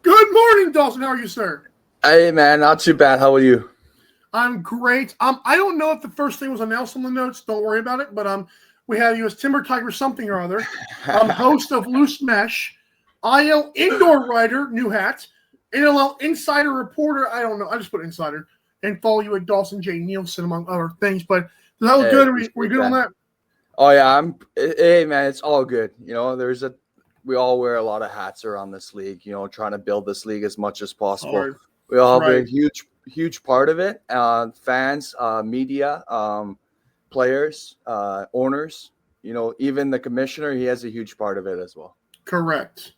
Good morning, Dawson. How are you, sir? Hey, man, not too bad. How are you? I'm great. I don't know if the first thing was announced on the notes. Don't worry about it. But we have you as Timber Tiger something or other. Host of Loose Mesh, IL indoor writer, new hat, NLL insider reporter. I don't know. I just put insider and follow you at Dawson Nielsen among other things. But that was good. Are we good on that? Oh yeah, hey, man, it's all good. You know, we all wear a lot of hats around this league. You know, trying to build this league as much as possible. Hard. We all have a huge part of it. Fans, media, players, owners. You know, even the commissioner, he has a huge part of it as well. Correct.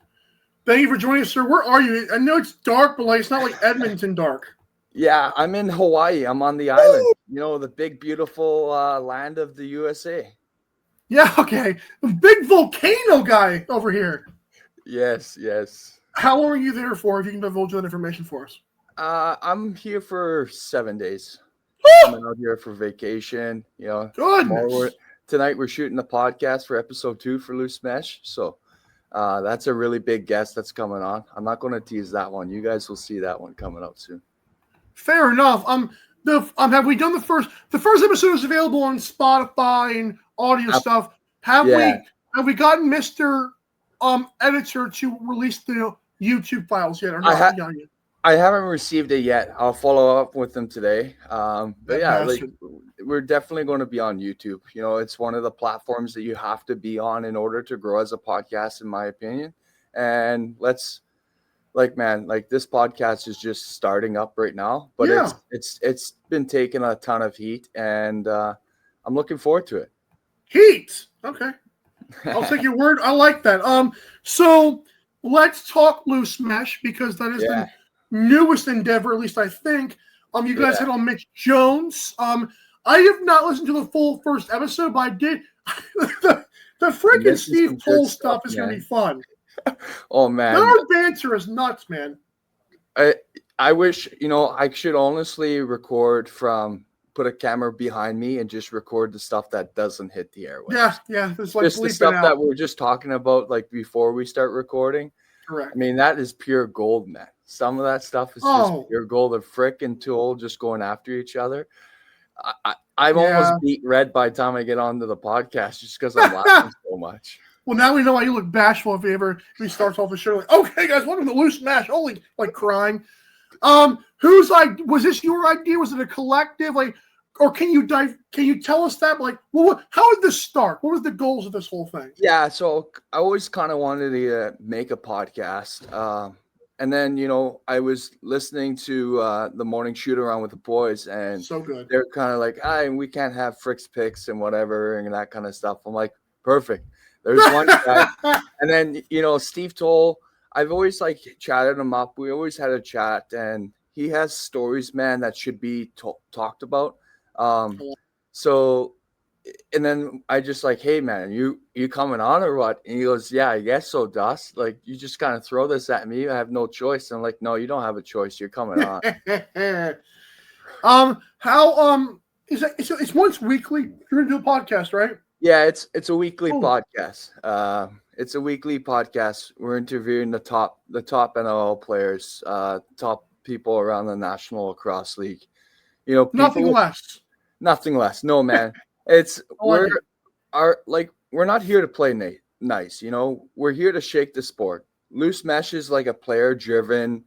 Thank you for joining us, sir. Where are you? I know it's dark, but it's not like Edmonton dark. Yeah, I'm in Hawaii. I'm on the island. You know, the big, beautiful land of the USA. Yeah, okay. The big volcano guy over here. Yes. How long are you there for, if you can divulge that information for us? I'm here for 7 days. Coming out here for vacation. You know, tonight we're shooting the podcast for episode 2 for Loose Mesh. So that's a really big guest that's coming on. I'm not going to tease that one. You guys will see that one coming out soon. Fair enough. Have we done the first episode is available on Spotify and audio stuff. Have we gotten Mr. Editor to release the YouTube files yet or not? I haven't received it yet. I'll follow up with them today. But yeah, we're definitely going to be on YouTube. You know, it's one of the platforms that you have to be on in order to grow as a podcast, in my opinion. And this podcast is just starting up right now, but it's been taking a ton of heat, and I'm looking forward to it. Heat. Okay. I'll take your word. I like that. So let's talk Loose Mesh, because that is the newest endeavor, at least I think. You guys hit on Mitch Jones. I have not listened to the full first episode, but I did. the freaking Steve Toll stuff is going to be fun. Oh man, their banter is nuts, man. I wish, I should honestly put a camera behind me and just record the stuff that doesn't hit the airwaves. Yeah. There's just the stuff that we're just talking about, before we start recording. Correct. I mean, that is pure gold, man. Some of that stuff is just pure gold. And Frick and Tool just going after each other. I'm almost beat red by the time I get onto the podcast, just because I'm laughing so much. Well, now we know why you look bashful if he starts off the show like, okay, guys, welcome to Loose Mesh. Holy, crying. Was this your idea? Was it a collective? Or can you tell us that? How did this start? What was the goals of this whole thing? Yeah, so I always kind of wanted to make a podcast. And then, I was listening to the morning shoot around with the boys, and so good. They're kind of like, we can't have Frick's picks and whatever and that kind of stuff. I'm like, perfect. There's one guy. And then, Steve Toll, I've always chatted him up. We always had a chat, and he has stories, man, that should be talked about. So, and then I just hey, man, you coming on or what? And he goes, yeah, I guess so, Dust. You just kind of throw this at me. I have no choice. And I'm like, no, you don't have a choice. You're coming on. It's once weekly. You're going to do a podcast, right? Yeah, it's a weekly podcast. It's a weekly podcast. We're interviewing the top NLL players, top people around the National Lacrosse League. Nothing less. No, man. We're not here to play nice. We're here to shake the sport. Loose Mesh is like a player-driven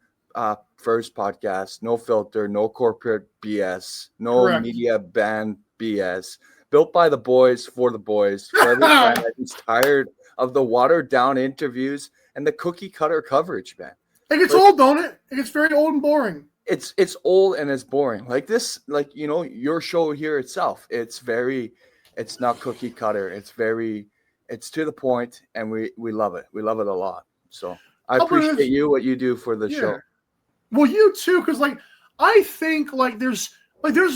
first podcast. No filter, no corporate BS, no media band BS. Built by the boys, for the boys, for every fan who's tired of the watered-down interviews and the cookie-cutter coverage, man. It gets old, don't it? It gets very old and boring. It's old and it's boring. Your show here itself. It's not cookie-cutter. It's to the point, and we love it. We love it a lot. So I appreciate what you do for the show. Well, you too, because I think there's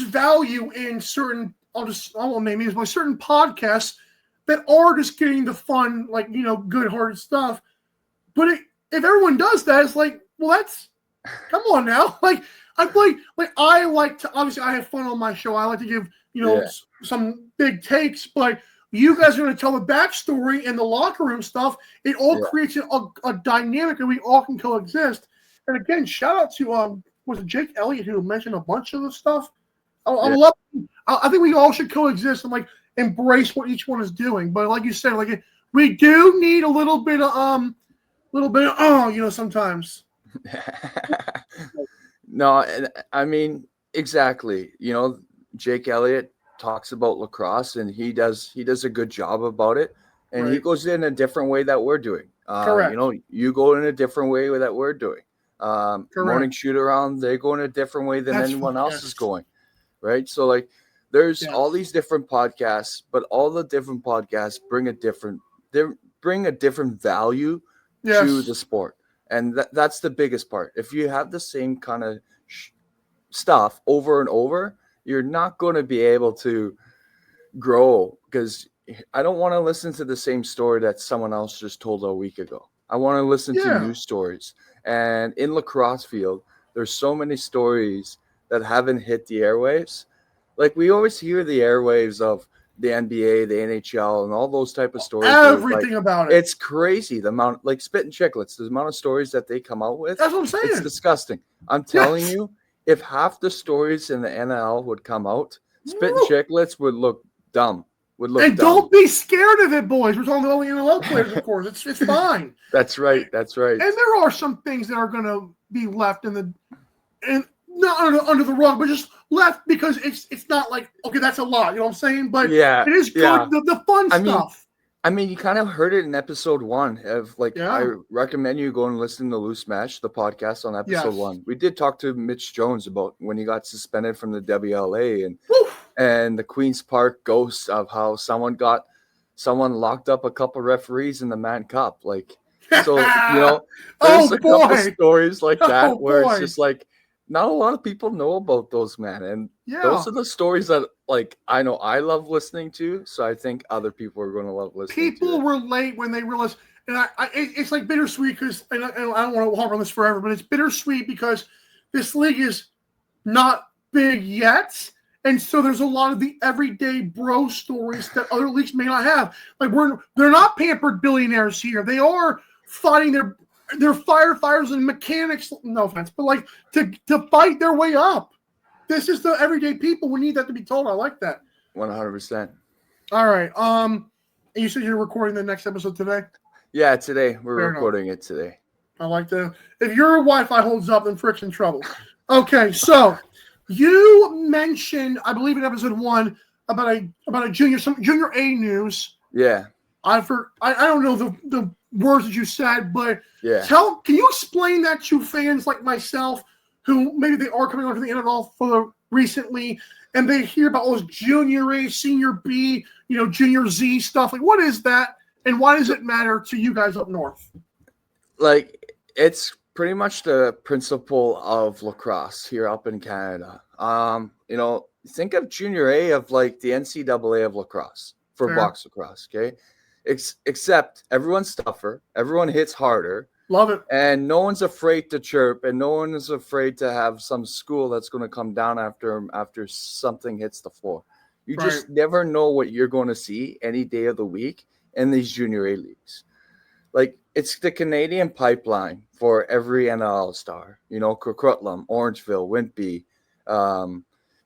value in certain. I won't name names, but certain podcasts that are just getting the fun, good-hearted stuff. But if everyone does that, it's that's come on now. I like to, obviously I have fun on my show. I like to give, some big takes, but You guys are going to tell the backstory and the locker room stuff. It all creates a dynamic, and we all can coexist. And again, shout out to was it Jake Elliott who mentioned a bunch of the stuff. I think we all should coexist and like embrace what each one is doing. But like you said, like we do need a little bit of sometimes. No, I mean exactly. Jake Elliott talks about lacrosse, and he does a good job about it, and he goes in a different way that we're doing. Correct. You go in a different way that we're doing. Morning shoot around, they go in a different way than anyone else is going, right? So like there's all these different podcasts, but all the different podcasts bring a different value to the sport, and that's the biggest part. If you have the same kind of stuff over and over, you're not going to be able to grow, because I don't want to listen to the same story that someone else just told a week ago. I want to listen to new stories. And in lacrosse field, there's so many stories that haven't hit the airwaves. Like we always hear the airwaves of the NBA, the NHL, and all those type of stories. Everything about it. It's crazy. The amount, like Spit and Chicklets, the amount of stories that they come out with. That's what I'm saying. It's disgusting. I'm telling you, if half the stories in the NL would come out, Spit and Chicklets would look dumb. Don't be scared of it, boys. We're talking about the NLL players, of course. It's fine. That's right. And there are some things that are going to be left and not under the rug, but just left because it's not like, okay, that's a lot. You know what I'm saying? But it is good. The fun stuff. I mean, you kind of heard it in episode 1 of I recommend you go and listen to Loose Mesh, the podcast on episode 1. We did talk to Mitch Jones about when he got suspended from the WLA and the Queen's Park ghosts of how someone locked up a couple referees in the Man Cup. Like, so, there's a couple stories like that where it's just like, not a lot of people know about those, man. And those are the stories that, like, I know I love listening to. So I think other people are going to love listening to. People relate when they realize, and it's like bittersweet because, and I don't want to harp on this forever, but it's bittersweet because this league is not big yet. And so there's a lot of the everyday bro stories that other leagues may not have. Like they're not pampered billionaires here. They are fighting their firefighters and mechanics, no offense, but like to fight their way up. This is the everyday people. We need that to be told. I like that. 100%. All right. And you said you're recording the next episode today? Yeah, today. We're recording it today. I like that. If your Wi-Fi holds up, then Frick's in trouble. Okay, so you mentioned, I believe in episode 1, about a junior A news. Yeah. I don't know the words that you said, but can you explain that to fans like myself who maybe they are coming onto the NLL recently and they hear about all this junior A, senior B, junior Z stuff? Like, what is that, and why does it matter to you guys up north? Like, it's pretty much the principle of lacrosse here up in Canada. Think of junior A of like the NCAA of lacrosse for box lacrosse, okay? Except everyone's tougher, everyone hits harder. Love it. And no one's afraid to chirp, and no one is afraid to have some school that's going to come down after something hits the floor. You just never know what you're going to see any day of the week in these junior A leagues. Like, it's the Canadian pipeline for every NLL star. Coquitlam, Orangeville, Whitby,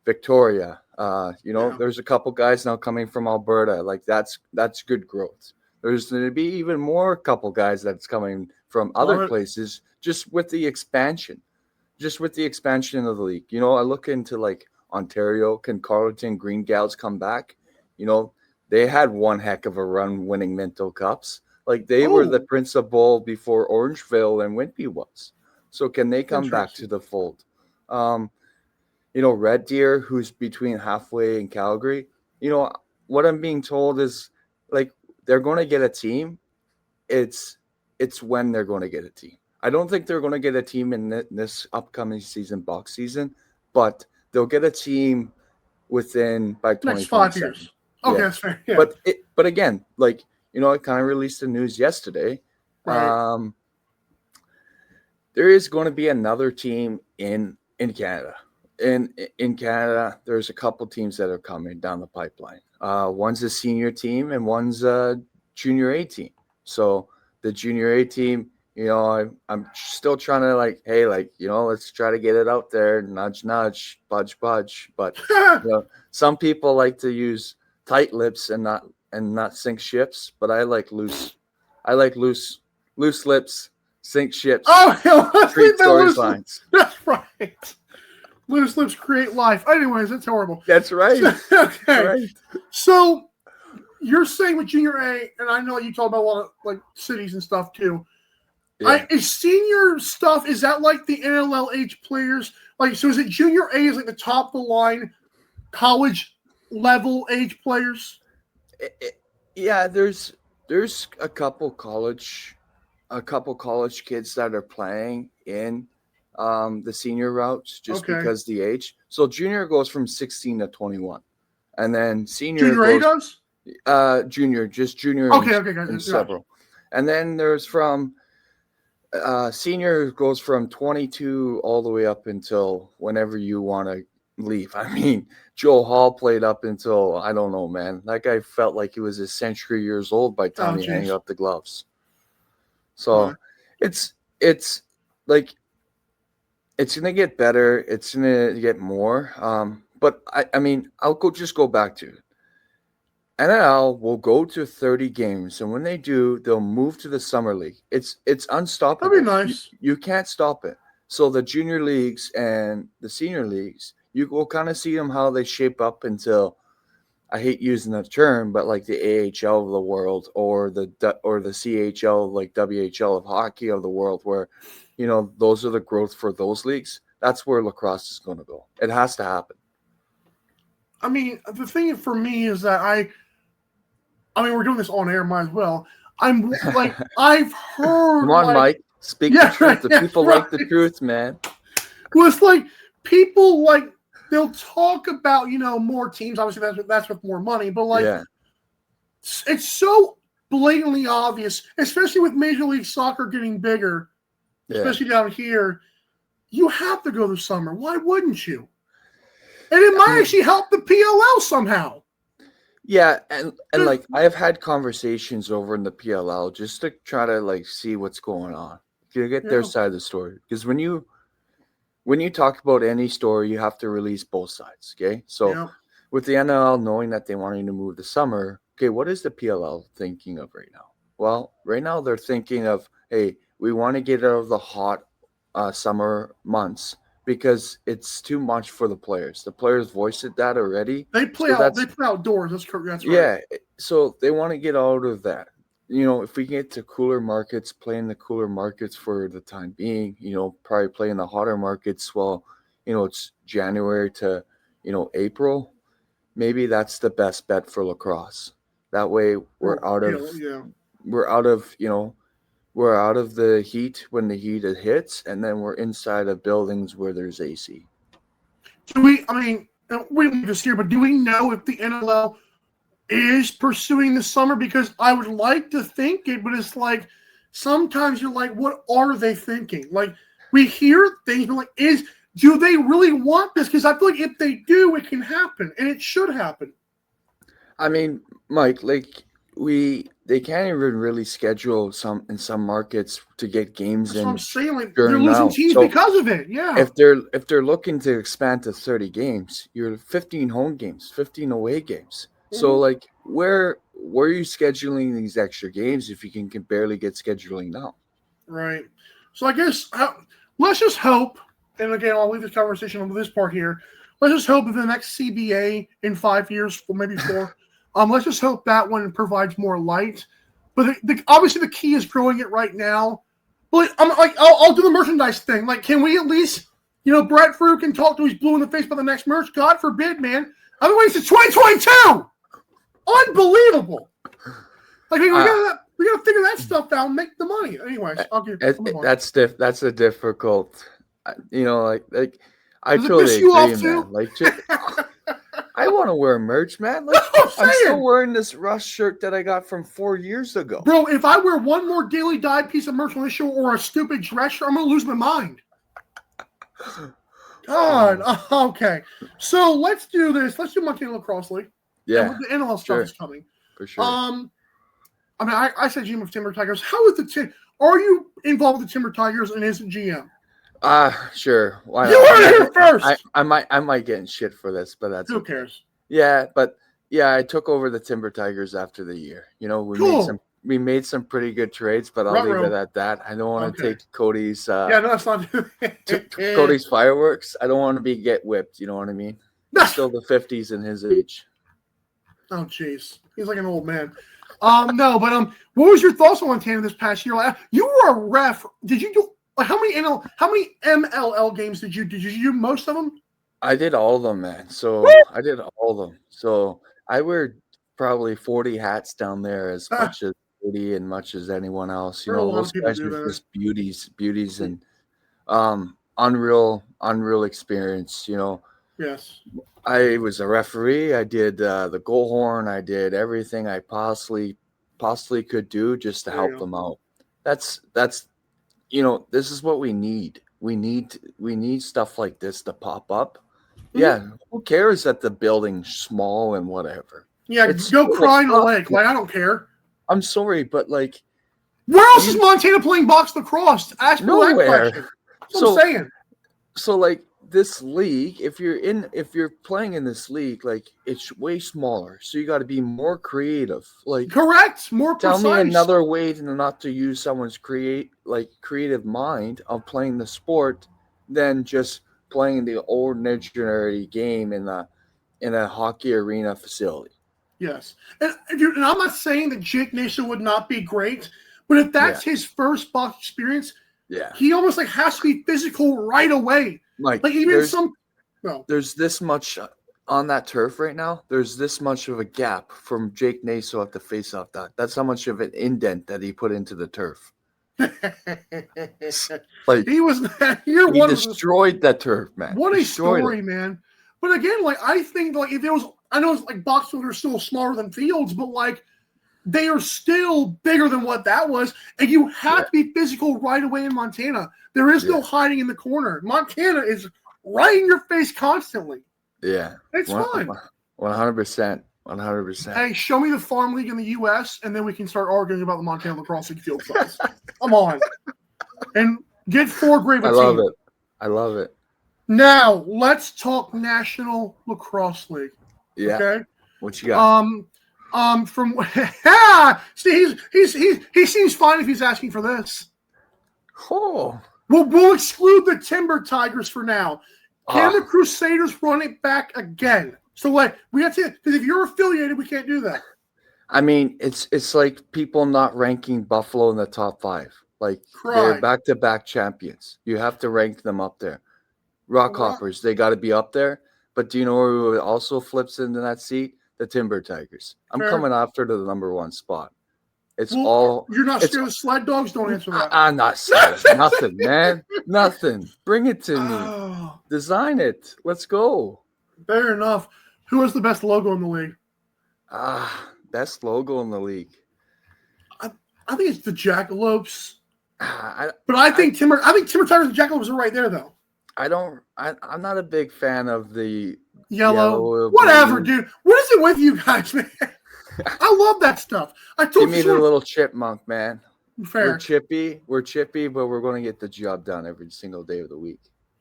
Victoria. There's a couple guys now coming from Alberta. Like, that's good growth. There's going to be even more couple guys that's coming from other places just with the expansion of the league. I look into like Ontario. Can Carleton Green Gals come back? They had one heck of a run winning Minto Cups. Like, they were the principal before Orangeville and Whitby was. So can they come back to the fold? Red Deer, who's between halfway in Calgary, what I'm being told is like they're going to get a team. It's when they're going to get a team. I don't think they're going to get a team in this upcoming season, box season, but they'll get a team by 2027. Next 5 years. Okay, that's fair. Yeah. But again, like, I kind of released the news yesterday. Right. There is going to be another team in Canada. in Canada, there's a couple teams that are coming down the pipeline. One's a senior team and one's a junior A team. So the junior A team, I'm still trying to let's try to get it out there, nudge, nudge, budge, budge. But some people like to use tight lips and not sink ships. But I like loose lips, sink ships. Oh, create storylines. That's right. Loose lips create life. Anyways, that's horrible. That's right. Okay. That's right. So you're saying with junior A, and I know you talk about a lot of like cities and stuff too. Yeah. Is senior stuff, is that like the NLL players? Like, so is it junior A is like the top of the line college level age players? Yeah, there's a couple college kids that are playing in the senior routes just because the age. So junior goes from 16 to 21, and then senior junior A does. Junior. Okay, and several, and then there's from senior goes from 22 all the way up until whenever you want to leave. I mean, Joe Hall played up until, I don't know, man. That guy felt like he was a century years old by the time he hung up the gloves. So it's like, it's going to get better. It's going to get more. But I mean, I'll go back to it. NLL will go to 30 games, and when they do, they'll move to the summer league. It's unstoppable. That'd be nice. You can't stop it. So the junior leagues and the senior leagues, you will kind of see them how they shape up until, I hate using that term, but like the AHL of the world or the CHL, like WHL of hockey of the world, where those are the growth for those leagues. That's where lacrosse is going to go. It has to happen. I mean, the thing for me is that I mean, we're doing this on air, might as well. I'm like, I've heard. Come on, Mike. Speak the truth. The people like the truth, man. Well, it's like people they'll talk about more teams. Obviously, that's with more money, but it's so blatantly obvious, especially with Major League Soccer getting bigger, especially down here. You have to go this summer. Why wouldn't you? And it might actually help the PLL somehow. Yeah, and like I have had conversations over in the PLL just to try to see what's going on. You get their side of the story, because when you talk about any story, you have to release both sides. Okay, so with the NLL knowing that they wanting to move the summer, okay, what is the PLL thinking of right now? Well, right now they're thinking of, hey, we want to get out of the hot summer months, because it's too much for the players. The players voiced that already. They play outdoors. That's correct. That's right. Yeah, so they want to get out of that. If we get to cooler markets, play in the cooler markets for the time being, probably play in the hotter markets. Well, it's January to, April. Maybe that's the best bet for lacrosse. That way we're out of the heat when the heat hits, and then we're inside of buildings where there's AC. We don't just here, but do we know if the NLL is pursuing the summer? Because I would like to think it, but it's like sometimes you're like, what are they thinking? Like, we hear things, but do they really want this? Because I feel like if they do, it can happen, and it should happen. I mean, Mike, they can't even really schedule in some markets to get games in. That's what I'm saying. They're losing teams because of it. Yeah. If they're looking to expand to 30 games, you're 15 home games, 15 away games. Mm-hmm. So where are you scheduling these extra games if you can barely get scheduling now? Right. So I guess let's just hope. And again, I'll leave this conversation on this part here. Let's just hope that the next CBA in 5 years, or maybe 4. Let's just hope that one provides more light. But obviously the key is growing it right now. But I'll do the merchandise thing. Can we at least, Brett Thru can talk to his blue in the face by the next merch? God forbid, man. I've been waiting since 2022. Unbelievable. We gotta figure that stuff out and make the money. Anyways, that's a difficult. I Does totally agree, man. I want to wear merch, man. I'm still wearing this Rush shirt that I got from 4 years ago. Bro, if I wear one more Daily Dive piece of merch on this show or a stupid dress shirt, I'm going to lose my mind. God. Okay. So let's do this. Let's do Montana Lacrosse League. Yeah. And the NLL stuff is coming. For sure. I mean, I said GM of Timber Tigers. How is the Are you involved with the Timber Tigers and is it GM? Sure. Why you not? were here first. I might get in shit for this, but that's who cares? Yeah, but I took over the Timber Tigers after the year. You know, we made some pretty good trades, but I'll leave it at that. I don't want to take Cody's that's not Cody's fireworks. I don't want to get whipped, you know what I mean? He's still the 50s in his age. Oh jeez. He's like an old man. No, but what was your thoughts on Montana this past year? You were a ref. Did you do how many MLL games did you do most of them? I did all of them, man. So I did all of them. So I wear probably 40 hats down there, as much as 80 and much as anyone else. You know, those guys are just beauties, and unreal experience. You know. Yes. I was a referee. I did the goal horn. I did everything I possibly could do just to help them out. That's you know, this is what we need. We need stuff like this to pop up. Mm-hmm. Yeah, who cares that the building's small and whatever? Yeah, go cry in the lake. Like, I don't care. I'm sorry, but like, where else is Montana playing box lacrosse? Ask nowhere. That's what I'm saying. So like, this league, if you're playing in this league, like, it's way smaller, so you got to be more creative. Like, correct, more precise. Tell me another way to not to use someone's creative mind of playing the sport than just playing the ordinary game in a hockey arena facility. Yes, and I'm not saying that Jake Nason would not be great, but if that's his first box experience, he almost like has to be physical right away. Like even there's this much on that turf right now. There's this much of a gap from Jake Naso at the face-off dot. That's how much of an indent that he put into the turf. Like he destroyed that turf, man. What a story, man! But again, like I think, like if there was, I know it's like box fields are still smaller than fields, but like they are still bigger than what that was, and you have to be physical right away in Montana. There is no hiding in the corner. Montana is right in your face constantly. Yeah. It's fine. 100%. 100%. Hey, show me the farm league in the U.S., and then we can start arguing about the Montana Lacrosse League field size. Come on. And get 4 grade. I love it. Now, let's talk National Lacrosse League. Yeah. Okay? What you got? See, he seems fine if he's asking for this. Oh. We'll exclude the Timber Tigers for now. Can the Crusaders run it back again? So like we have to, because if you're affiliated, we can't do that. I mean, it's like people not ranking Buffalo in the top 5. Like they're back-to-back champions. You have to rank them up there. Rockhoppers, they got to be up there. But do you know who also flips into that seat? The Timber Tigers. I'm coming after the number 1 spot. You're not scared of sled dogs? Don't answer that. I'm not scared. Nothing, man. Nothing. Bring it to me. Design it. Let's go. Fair enough. Who has the best logo in the league? Best logo in the league. I think it's the Jackalopes. But I think Timber Tigers and Jackalopes are right there, though. I'm not a big fan of the yellow whatever, dude. What is it with you guys, man? I love that stuff. Give me the little chipmunk, man. Fair. We're chippy, but we're going to get the job done every single day of the week.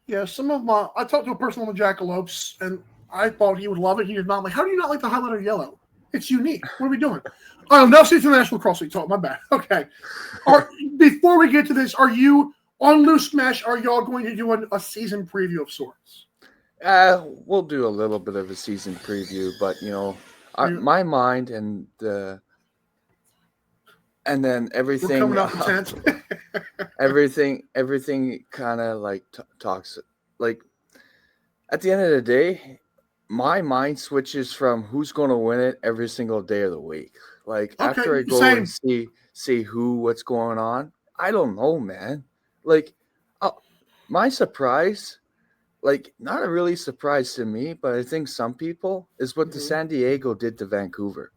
Yeah, I talked to a person on the Jackalopes, and I thought he would love it. He did not. I'm like, how do you not like the highlighter yellow? It's unique. What are we doing? Oh, now see the National Lacrosse League talk. My bad. Okay. Before we get to this, are you on Loose Smash? Are y'all going to do a season preview of sorts? We'll do a little bit of a season preview, but you know, my mind and then everything. We're coming out the tent. everything kind of like talks. Like at the end of the day, my mind switches from who's going to win it every single day of the week. Like after I go and see what's going on, I don't know, man. Like my surprise, like not a really surprise to me, but I think some people is what the San Diego did to Vancouver.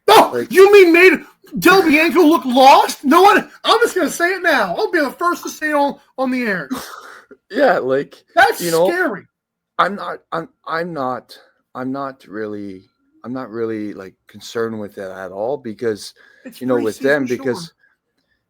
Oh, like, you mean made Del Bianco look lost? No one. I'm just gonna say it now. I'll be the first to say it on the air. Yeah, like That's you know, scary. I'm not really like concerned with it at all because It's with them preseason, sure. because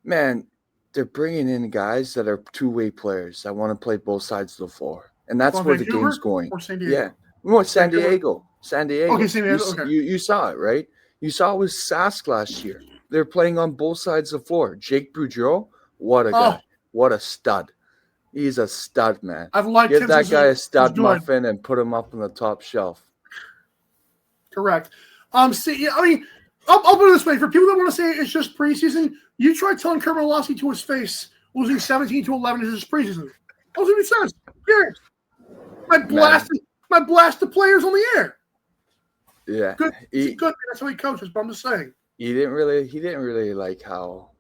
man, they're bringing in guys that are two-way players that want to play both sides of the floor, and that's From where the game's Vancouver going. or San Yeah, Diego? well, San Vancouver. Diego, San Diego. Okay, San Diego. Okay. You saw it, right? You saw it with Sask last year. They're playing on both sides of the floor. Jake Boudreau, what a guy, what a stud. He's a stud, man. I've liked Give him that since guy he a was stud good. muffin and put him up on the top shelf. Correct. See, I mean, I'll put it this way: for people that want to say it's just preseason, you try telling Karvelis to his face losing 17-11 is just preseason. That's what he says. Period. My blast the players on the air. Yeah, Good. He's good. That's how he coaches. But I'm just saying. He didn't really like how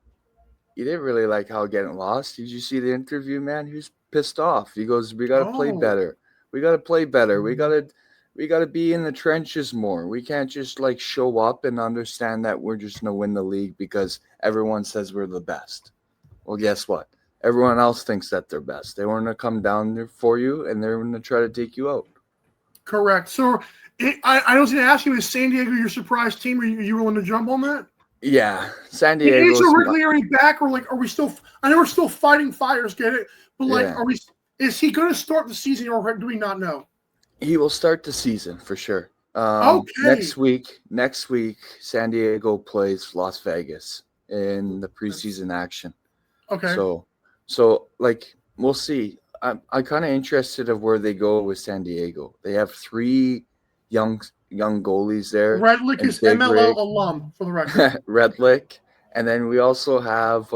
getting lost. Did you see the interview, man? He was pissed off. He goes, "We got to play better. We got to play better. We got to be in the trenches more. We can't just like show up and understand that we're just gonna win the league because everyone says we're the best." Well, guess what? Everyone else thinks that they're best. They want to come down there for you, and they're going to try to take you out. Correct. So I was going to ask you, is San Diego your surprise team? Are you willing to jump on that? Yeah, San Diego. Is Ridley back, or like, are we still? I know we're still fighting fires. Get it? But like, Yeah. are we? Is he going to start the season, or do we not know? He will start the season for sure. Okay. Next week, San Diego plays Las Vegas in the preseason action. Okay. So like we'll see. I'm kind of interested of where they go with San Diego. They have 3 young goalies there. Redlick is MLL alum, for the record. Redlick, and then we also have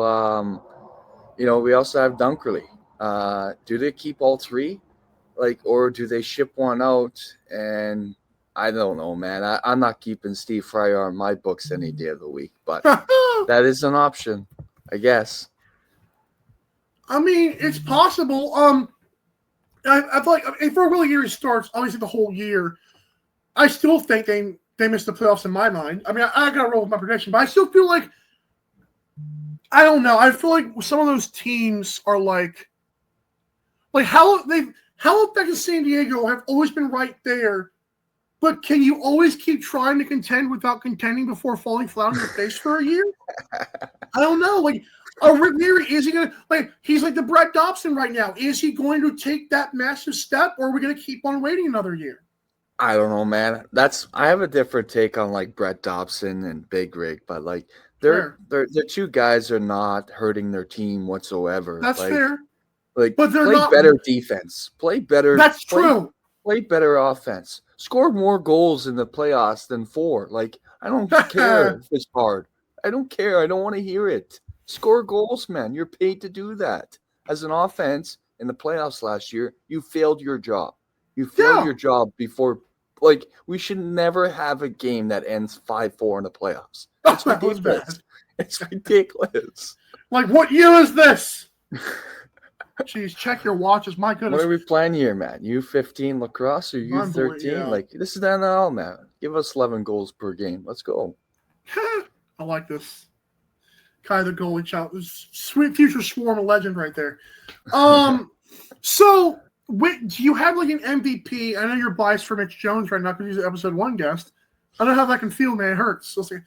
Dunkerley. Do they keep all 3, or do they ship one out? And I don't know, man. I'm not keeping Steve Fryer on my books any day of the week, but that is an option, I guess. I mean, it's possible. I feel like if a really year starts, obviously the whole year, I still think they missed the playoffs in my mind. I mean, I got to roll with my prediction, but I still feel like I don't know. I feel like some of those teams are like how effective San Diego have always been right there, but can you always keep trying to contend without contending before falling flat on your face for a year? I don't know. Like. Rick Leary, is he going to, he's like the Brett Dobson right now. Is he going to take that massive step, or are we going to keep on waiting another year? I don't know, man. I have a different take on Brett Dobson and Big Rig, but they're 2 guys are not hurting their team whatsoever. That's fair. But they're play better defense. Play better. That's true. Play better offense. Score more goals in the playoffs than 4. I don't care if it's hard. I don't care. I don't want to hear it. Score goals, man. You're paid to do that. As an offense in the playoffs last year, you failed your job. You failed your job before. We should never have a game that ends 5-4 in the playoffs. It's ridiculous. It's ridiculous. What year is this? Jeez, check your watches. My goodness. What are we playing here, man? U15 lacrosse or U13? Yeah. This is the NLL, man. Give us 11 goals per game. Let's go. I like this. Kai the goalie child. Sweet future Swarm legend right there. So do you have an MVP? I know you're biased for Mitch Jones right now because he's an episode 1 guest. I don't know how that can feel, man. It hurts. Do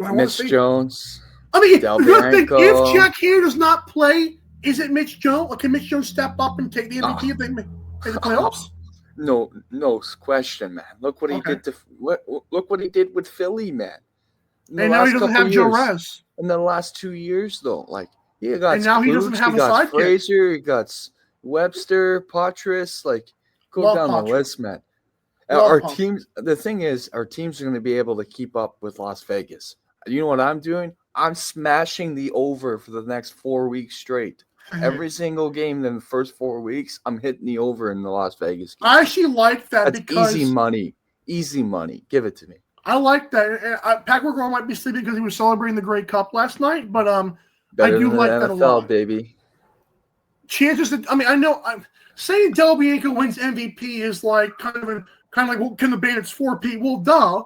I Mitch Jones. I mean, if Jack Hughes does not play, is it Mitch Jones? Or can Mitch Jones step up and take the MVP if they make the playoffs? No question, man. Look what he did look what he did with Philly, man. And now he doesn't have Joe Rez. In the last 2 years, though, he got and now Klutz, he doesn't have a sidekick. Fraser, he got Webster, Patras. Go down the list, man. Teams. The thing is, our teams are going to be able to keep up with Las Vegas. You know what I'm doing? I'm smashing the over for the next 4 weeks straight. Every single game in the first 4 weeks, I'm hitting the over in the Las Vegas game. I actually like that. That's easy money. Easy money. Give it to me. I like that. Pat McGraw might be sleeping because he was celebrating the Grey Cup last night, but I do like that a lot. Baby. Chances that I know saying Del Bianco wins MVP is kind of well, can the Bandits 4P? Well, duh.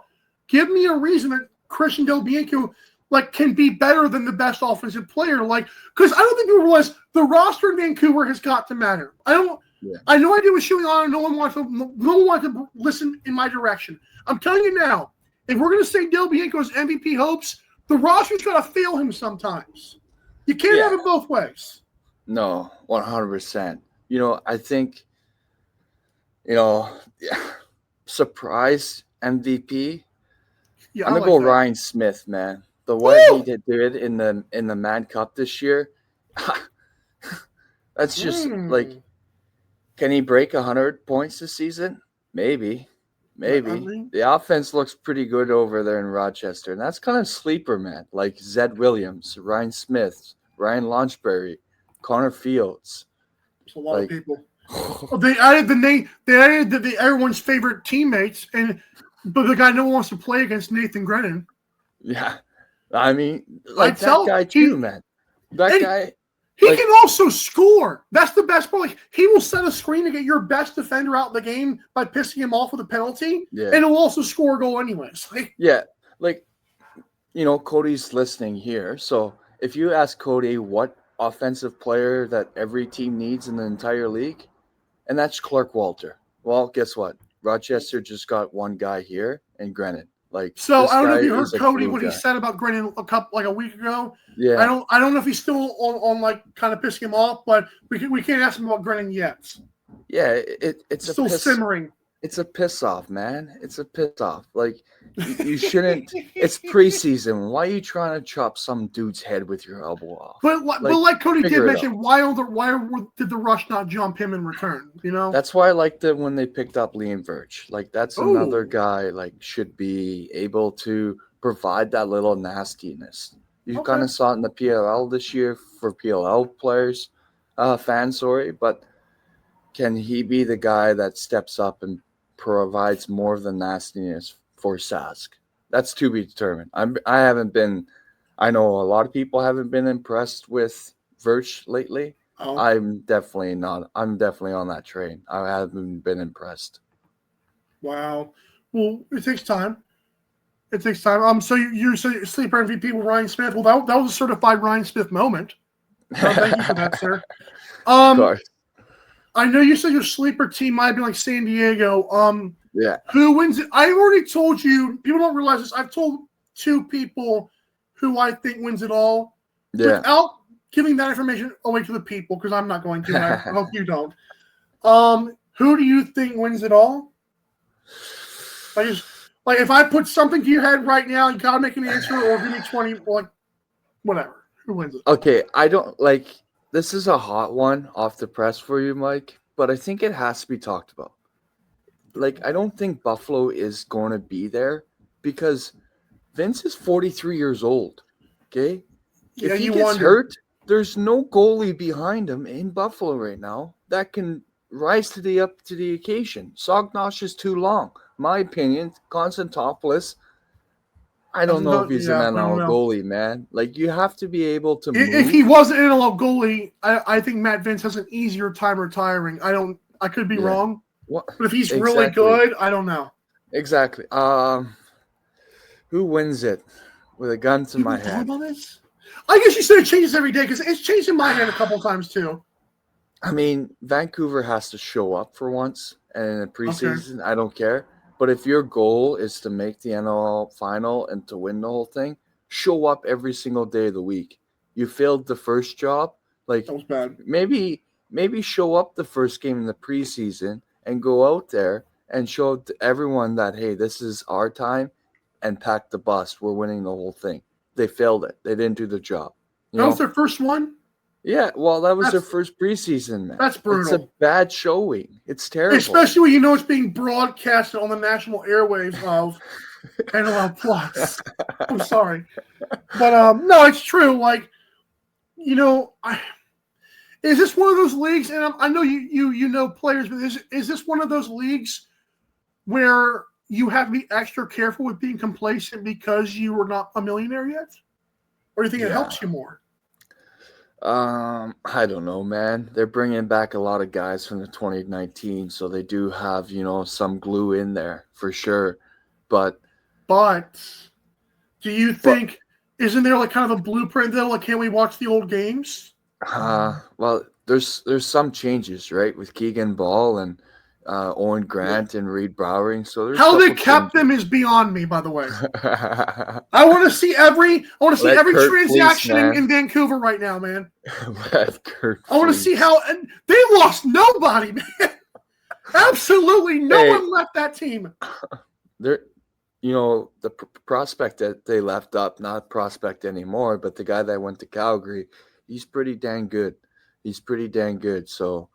Give me a reason that Christian Del Bianco like can be better than the best offensive player. Like, because I don't think people realize the roster in Vancouver has got to matter. I know I did was shooting on. No one wants to listen in my direction. I'm telling you now, if we're going to say Del Bianco's MVP hopes, the roster's got to fail him sometimes. You can't have it both ways. No, 100%. I think, surprise MVP. Yeah, I'm gonna go Ryan Smith, man. The way he did in the Man Cup this year, that's just like, can he break 100 points this season? Maybe. The offense looks pretty good over there in Rochester, and that's kind of sleeper, man. Like Zed Williams, Ryan Smith, Ryan Launchbury, Connor Fields. It's a lot of people. They added the name. They added everyone's favorite teammates, but the guy no one wants to play against, Nathan Grennan. Yeah, I mean, like that guy too, man. That guy. He can also score. That's the best part. Like, he will set a screen to get your best defender out of the game by pissing him off with a penalty, and he'll also score a goal anyways. Cody's listening here. So if you ask Cody what offensive player that every team needs in the entire league, and that's Clark Walter. Well, guess what? Rochester just got one guy here, and Grennan. So I don't know if you heard Cody what he said about Grennan a week ago. Yeah, I don't know if he's still on like kind of pissing him off, but we can't ask him about Grennan yet. Yeah, it's still simmering. It's a piss off, man. It's a piss off. Like you shouldn't. It's preseason. Why are you trying to chop some dude's head with your elbow off? But like Cody did mention, why did the Rush not jump him in return? That's why I liked it when they picked up Liam Verge. Like that's another guy should be able to provide that little nastiness. You kind of saw it in the PLL this year for PLL players, fans. Sorry, but can he be the guy that steps up and provides more of the nastiness for Sask? That's to be determined. I haven't been. I know a lot of people haven't been impressed with Verge lately. I'm definitely not. I'm definitely on that train. I haven't been impressed. Wow. Well, it takes time. So you say sleeper MVP with Ryan Smith. Well, that was a certified Ryan Smith moment. Thank you for that, sir. Of course. I know you said your sleeper team might be like San Diego. Yeah. Who wins it? I already told you. People don't realize this. I've told two people who I think wins it all. Yeah. Without giving that information away to the people, because I'm not going to. I hope you don't. Who do you think wins it all? Like if I put something to your head right now, you gotta make an answer or give me 20, whatever. Who wins it? Okay, I don't like. This is a hot one off the press for you, Mike, but I think it has to be talked about. I don't think Buffalo is going to be there because Vince is 43 years old, okay? If he gets hurt, there's no goalie behind him in Buffalo right now that can rise to the occasion. Sognosh is too long. My opinion, Konstantopoulos, I don't know if he's an NLL goalie, man. You have to be able to move. If he was an NLL goalie, I think Matt Vince has an easier time retiring. I could be wrong. But if he's really good, I don't know. Exactly. Who wins it? With a gun to my head. About this? I guess you said it changes every day because it's changed in my head a couple times too. I mean, Vancouver has to show up for once, and in the preseason, I don't care. But if your goal is to make the NLL final and to win the whole thing, show up every single day of the week. You failed the first job. That was bad. Maybe show up the first game in the preseason and go out there and show to everyone that, hey, this is our time, and pack the bus. We're winning the whole thing. They failed it. They didn't do the job. That was their first one? Yeah, well, that was their first preseason, man. That's brutal. It's a bad showing. It's terrible. Especially when you know it's being broadcasted on the national airwaves of NLL Plus. I'm sorry. But, no, it's true. Is this one of those leagues, and I know you know players, but is this one of those leagues where you have to be extra careful with being complacent because you were not a millionaire yet? Or do you think it helps you more? I don't know, man. They're bringing back a lot of guys from the 2019, so they do have, some glue in there for sure. But do you think Isn't there like kind of a blueprint though? Like, can we watch the old games? Well, there's some changes, right, with Keegan Ball and Owen Grant and Reed Browering. So there's how they kept them is beyond me, by the way. I want to see every transaction in Vancouver right now, man. I want to see how and they lost nobody, man. Absolutely no one left that team. They're, the prospect that they left up, not prospect anymore, but the guy that went to Calgary, he's pretty dang good. So,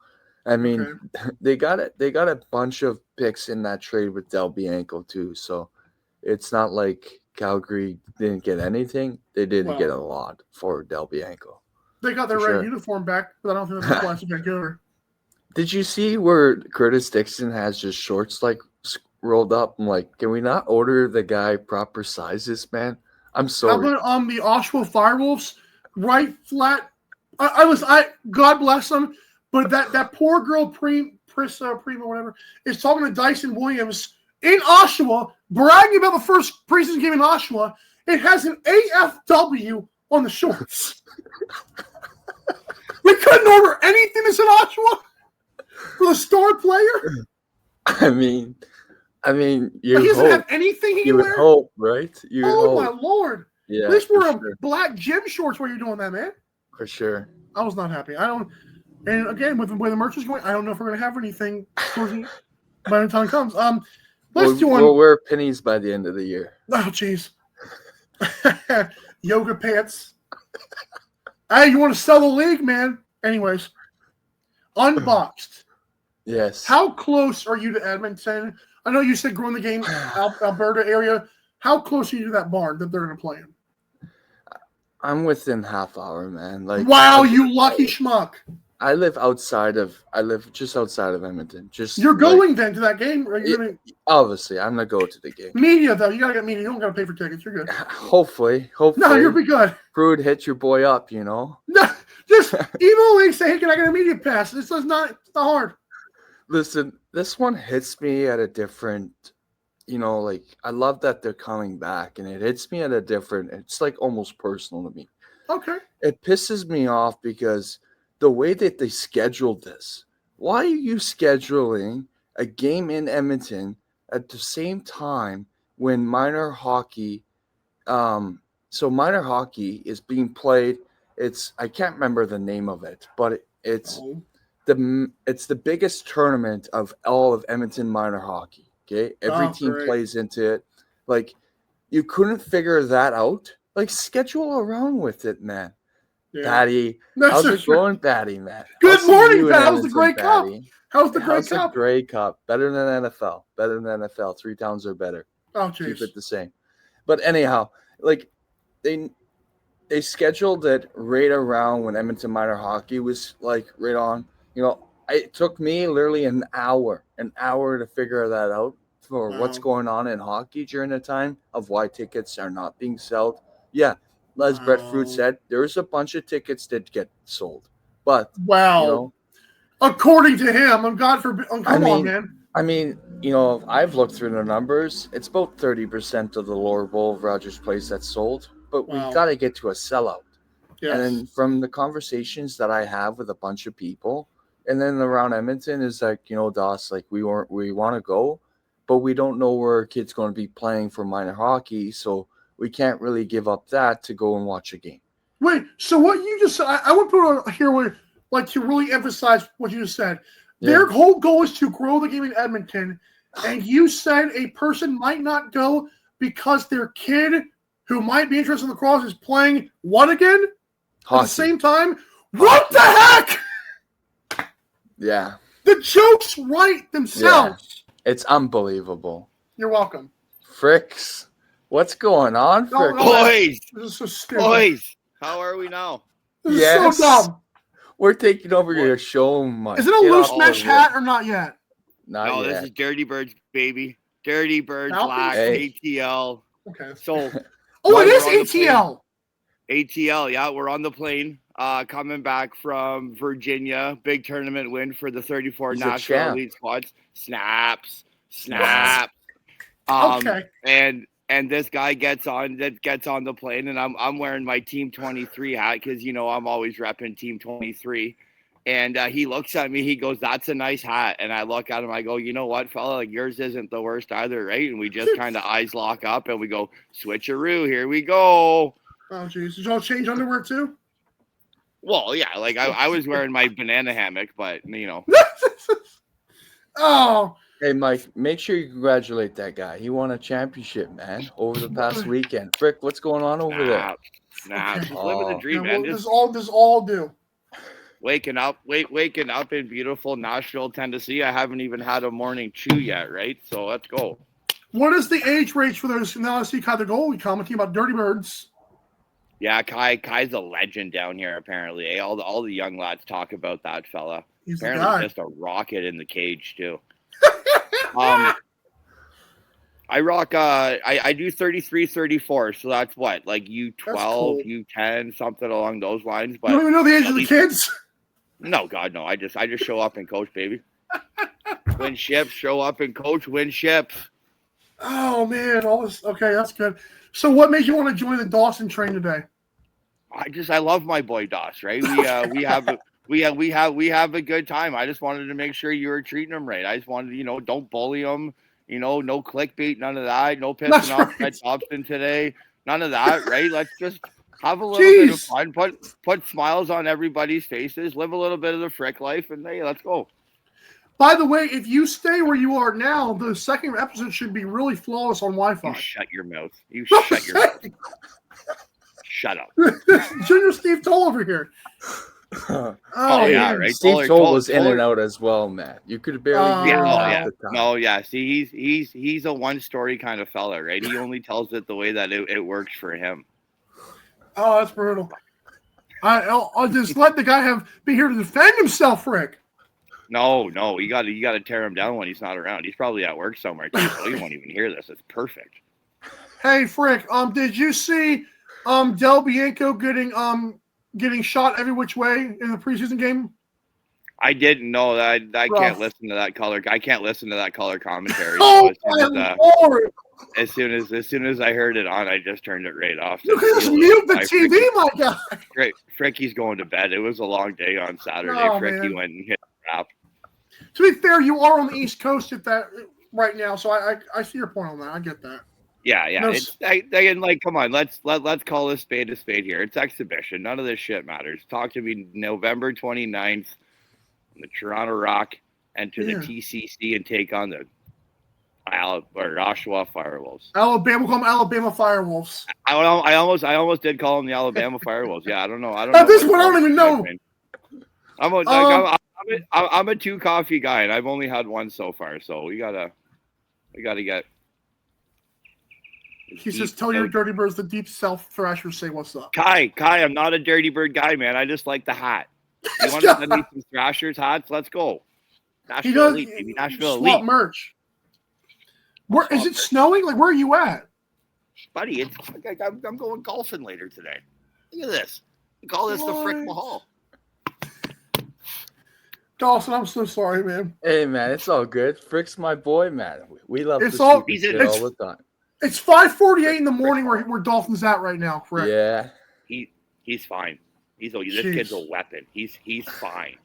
I mean, they got a bunch of picks in that trade with Del Bianco too. So, it's not like Calgary didn't get anything. They didn't get a lot for Del Bianco. They got their red uniform back, but I don't think that's why Vancouver. Did you see where Curtis Dixon has just shorts like rolled up? I'm like, can we not order the guy proper sizes, man? I'm sorry. How about the Oshawa Firewolves, right flat? God bless them, but that poor girl Prima whatever is talking to Dyson Williams in Oshawa, bragging about the first preseason game in Oshawa. It has an AFW on the shorts. We couldn't order anything that's in Oshawa for the star player. I mean, he doesn't have anything he can wear. You would hope, right? My lord! Yeah, at least wear black gym shorts while you're doing that, man. For sure. I was not happy. And again, with the way the merch is going, I don't know if we're going to have anything by the time it comes. We'll wear pennies by the end of the year. Oh, jeez. Yoga pants. Hey, you want to sell the league, man? Anyways, unboxed. Yes. How close are you to Edmonton? I know you said growing the game, Alberta area. How close are you to that barn that they're going to play in? I'm within half hour, man. Like, wow, you lucky schmuck. I live just outside of Edmonton. You're going then to that game? Or obviously, I'm gonna go to the game. Media though, you gotta get media. You don't gotta pay for tickets. You're good. Hopefully. No, you'll be good. Prude, hit your boy up, No, just email me, say, hey, can I get a media pass? It's not hard. Listen, this one hits me at a different. Like, I love that they're coming back, and it hits me at a different. It's like almost personal to me. Okay. It pisses me off because the way that they scheduled this. Why are you scheduling a game in Edmonton at the same time when minor hockey? So minor hockey is being played. I can't remember the name of it, but it's the biggest tournament of all of Edmonton minor hockey. Okay, every team plays into it. Like, you couldn't figure that out. Like, schedule around with it, man. Yeah. Patty, how's it going, Patty, man? Good morning, Pat. How's the Grey Cup? How's the Grey Cup? The Grey Cup? Better than NFL. Better than NFL. 3 towns are better. Oh, jeez. Keep it the same. But anyhow, like, they scheduled it right around when Edmonton minor hockey was like right on. It took me literally an hour to figure that out for what's going on in hockey during the time of why tickets are not being sold. Yeah. As Brett Fruit said, there's a bunch of tickets that get sold. But according to him, man. I mean, I've looked through the numbers. It's about 30% of the lower bowl of Rogers Place that's sold. But we've got to get to a sellout. Yes. And then from the conversations that I have with a bunch of people, and then around Edmonton is like, Doss, like we want to go, but we don't know where our kid's going to be playing for minor hockey, so we can't really give up that to go and watch a game. Wait, so what you just said, I want to put here where, like, to really emphasize what you just said. Yeah. Their whole goal is to grow the game in Edmonton, and you said a person might not go because their kid who might be interested in lacrosse is playing what again? Hockey. At the same time? What the heck? Yeah. The jokes write themselves. Yeah. It's unbelievable. You're welcome. Fricks. What's going on, Fricks? Boys. This is so stupid. Boys. How are we now? This is so dumb. We're taking over your show, Mike. Is it a loose mesh hat or not yet? Not yet. This is Dirty Birds, baby. Dirty Birds, Black, ATL. Okay. So, it is ATL. ATL, yeah. We're on the plane. Coming back from Virginia, big tournament win for the 34 National League squads. Snaps. Okay. And And this guy gets on the plane, and I'm wearing my Team 23 hat because I'm always repping Team 23. And he looks at me, he goes, "That's a nice hat." And I look at him, I go, "You know what, fella, like yours isn't the worst either, right?" And we just kind of eyes lock up and we go, "Switcheroo, here we go." Oh jeez, did y'all change underwear too? Well, yeah, like I was wearing my banana hammock, but Oh. Hey, Mike, make sure you congratulate that guy. He won a championship, man, over the past weekend. Frick, what's going on over there? Just living the dream, man. This all do. Waking up in beautiful Nashville, Tennessee. I haven't even had a morning chew yet, right? So let's go. What is the age range for those? Now I see Kai the goalie commenting about Dirty Birds. Yeah, Kai's a legend down here, apparently. Eh? All the young lads talk about that fella. He's apparently just a rocket in the cage, too. I rock I do 33, 34, so that's what, like U12, cool. U10, something along those lines. But you don't even know the age of the kids? No, God, no. I just show up and coach, baby. Win ships, show up and coach, win ships. Oh man, all this. Okay, that's good. So, what made you want to join the Dawson train today? I love my boy Doss. Right? We have a good time. I just wanted to make sure you were treating him right. I just wanted, don't bully him. No clickbait, none of that. No pissing off Ted Thompson today. None of that, right? Let's just have a little bit of fun. Put smiles on everybody's faces. Live a little bit of the Frick life, and hey, let's go. By the way, if you stay where you are now, the second episode should be really flawless on Wi-Fi. You shut your mouth. You shut your mouth. Shut up. Junior Steve Toll over here. Oh yeah, right. Steve Toll was in and out as well, man. You could barely hear him. No, yeah. See, he's a one-story kind of fella, right? He only tells it the way that it works for him. Oh, that's brutal. I'll just let the guy be here to defend himself, Rick. No, you got to tear him down when he's not around. He's probably at work somewhere too, so he won't even hear this. It's perfect. Hey, Frick, did you see Del Bianco getting shot every which way in the preseason game? I didn't know that. I can't listen to that color. I can't listen to that color commentary. Oh, as soon as I heard it on, I just turned it right off. You can just mute the TV, my guy. Great, Fricky's going to bed. It was a long day on Saturday. Fricky went and hit the crap. To be fair, you are on the East Coast right now, so I see your point on that. I get that. Yeah. No, come on, let's call a spade here. It's exhibition. None of this shit matters. Talk to me November 29th, the Toronto Rock, enter the TCC and take on the Oshawa Firewolves. Alabama, call them Alabama Firewolves. I almost did call them the Alabama Firewolves. Yeah, I don't know. At this point, I don't even know. I'm a 2 coffee guy, and I've only had one so far. So we gotta get. He says, "Tell your Dirty Birds, the Deep South Thrashers say what's up." Kai, I'm not a Dirty Bird guy, man. I just like the hat. You want to send me some Thrashers hats? Let's go. Nashville Elite, baby. Nashville Elite merch. Where is it snowing? Like, where are you at, buddy? I'm going golfing later today. Look at this. We call this the Frick Mahal. Dawson, I'm so sorry, man. Hey, man, it's all good. Frick's my boy, man. We love to see all the time. It's 5:48 in the morning where Dolphin's at right now, correct? Yeah. He's fine. This kid's a weapon. He's fine.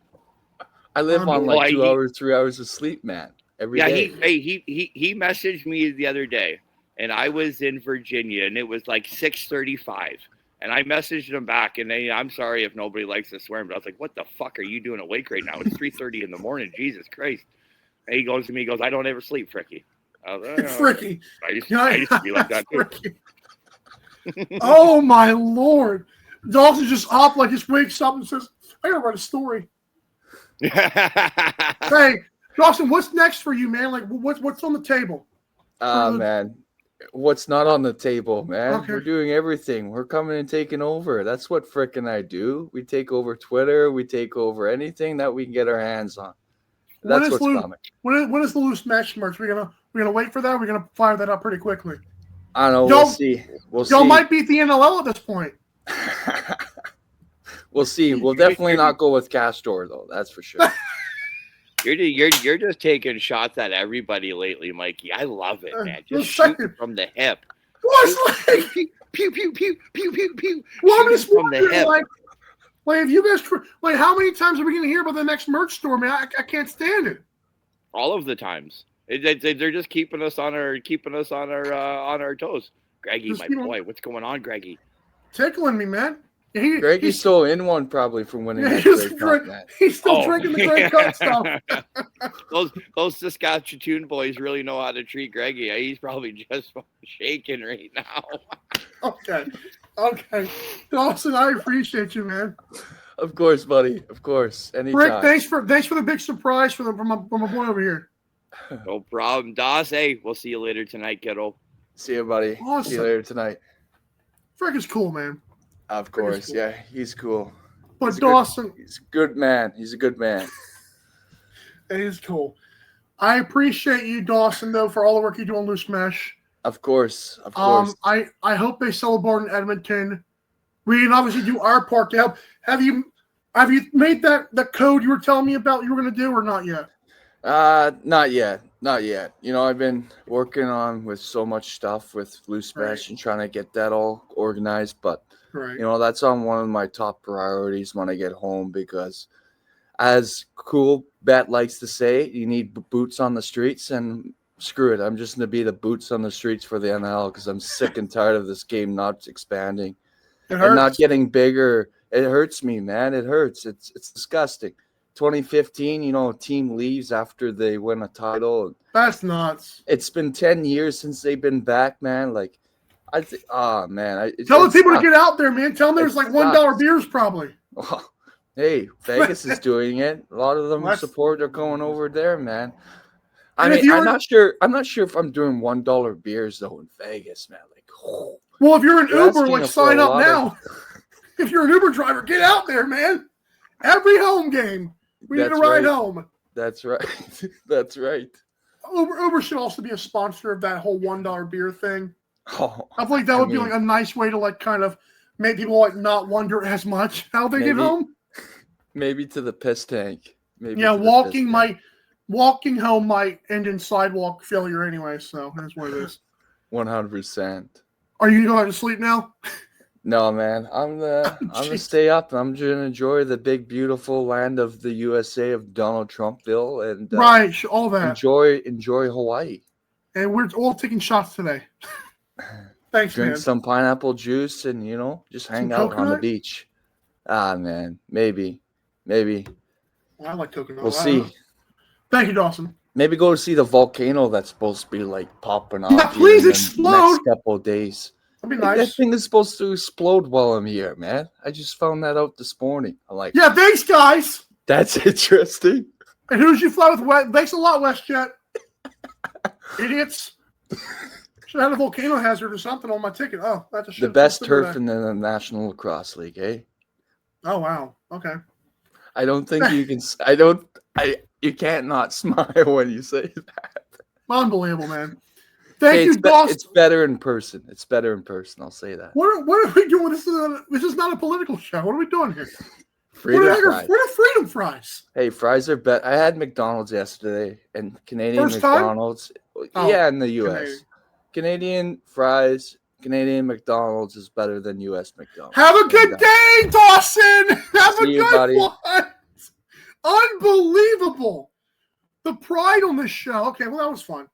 I live on 2 hours, 3 hours of sleep, man. Every day. He messaged me the other day, and I was in Virginia, and it was like 6:35. And I messaged him back, and I'm sorry if nobody likes to swear, but I was like, "What the fuck are you doing awake right now? It's 3:30 in the morning. Jesus Christ!" And he goes to me, "I don't ever sleep, Fricky." Fricky. I used to be like that too. Oh my Lord! Dawson just wakes up and says, "I gotta write a story." Hey, Dawson, what's next for you, man? Like, what's on the table? Man. What's not on the table, man? Okay. We're doing everything. We're coming and taking over. That's what Frick and I do. We take over Twitter. We take over anything that we can get our hands on. That's what's coming. When is the Loose Match merch? We're gonna wait for that. We're gonna fire that up pretty quickly. I don't know. We'll see. Y'all might beat the NLL at this point. We'll see. We'll definitely not go with Castor though. That's for sure. You're just taking shots at everybody lately, Mikey. I love it, man. Just shoot from the hip. Was like pew pew pew pew pew pew. well, I'm just from the wondering, hip. like if you guys like how many times are we gonna hear about the next merch store, man? I can't stand it. All of the times. They're just keeping us on our toes. Greggy, Just my keep on- boy, what's going on, Greggy? Tickling me, man. Greggy's still in one probably from winning that Grey Cup, man. He's still drinking the Grey Cup stuff. those Saskatchewan boys really know how to treat Greggy. He's probably just shaking right now. Okay. Dawson, I appreciate you, man. Of course, buddy. Of course. Anytime. Rick, thanks for the big surprise from my boy over here. No problem. Doss, hey, we'll see you later tonight, kiddo. See you, buddy. Awesome. See you later tonight. Frick is cool, man. Of course, cool. Yeah, he's cool. But Dawson, he's a good man. He's a good man. It is cool. I appreciate you, Dawson, though, for all the work you do on Loose Mesh. Of course, of course. I hope they sell a board in Edmonton. We can obviously do our part to help. Have you made the code you were telling me about you were going to do or not yet? Not yet. You know, I've been working on with so much stuff with Loose Mesh and trying to get that all organized, but you know, that's on one of my top priorities when I get home because as Cool Bet likes to say, you need boots on the streets, and screw it. I'm just going to be the boots on the streets for the NLL because I'm sick and tired of this game not expanding and not getting bigger. It hurts me, man. It hurts. It's disgusting. 2015, you know, a team leaves after they win a title. That's nuts. It's been 10 years since they've been back, man. Like, I think, man. Tell the people to get out there, man. Tell them there's like $1 beers probably. Oh, hey, Vegas is doing it. A lot of them support are going over there, man. I mean, I'm not sure if I'm doing $1 beers though in Vegas, man. Like, well, if you're an Uber, like sign up now. If you're an Uber driver, get out there, man. Every home game, we need a ride home. That's right. That's right. Uber should also be a sponsor of that whole $1 beer thing. Oh, I feel like that would be like a nice way to like kind of make people like not wonder as much how they get home. Maybe to the piss tank. Maybe walking home might end in sidewalk failure anyway, so that's what it is. 100%. Are you going to sleep now? No, man. I'm gonna stay up. I'm gonna enjoy the big, beautiful land of the USA of Donald Trumpville and all that. Enjoy Hawaii. And we're all taking shots today. Thanks, Drink man. some pineapple juice and just hang out on the beach. Man, maybe. I like coconut. We'll see. Thank you, Dawson. Maybe go to see the volcano that's supposed to be like popping off. Yeah, please explode. The next couple of days. That'd be nice. That thing is supposed to explode while I'm here, man. I just found that out this morning. I'm like, yeah, thanks, guys. That's interesting. And who did you fly with? Thanks a lot, WestJet. Idiots. Should have had a volcano hazard or something on my ticket. Oh, that's a shit. The best turf in the National Lacrosse League, eh? Oh wow. Okay. I don't think you can. You can't not smile when you say that. Unbelievable, man. Thank you, Dawson. It's better in person. I'll say that. What are we doing? This is not a political show. What are we doing here? Freedom fries. What are freedom fries? Hey, fries are better. I had McDonald's yesterday, and Canadian First time? McDonald's. Yeah, in the U.S. Canadian fries, Canadian McDonald's is better than U.S. McDonald's. Have a good day, Dawson. Have a good one. Unbelievable. The pride on this show. Okay, well, that was fun.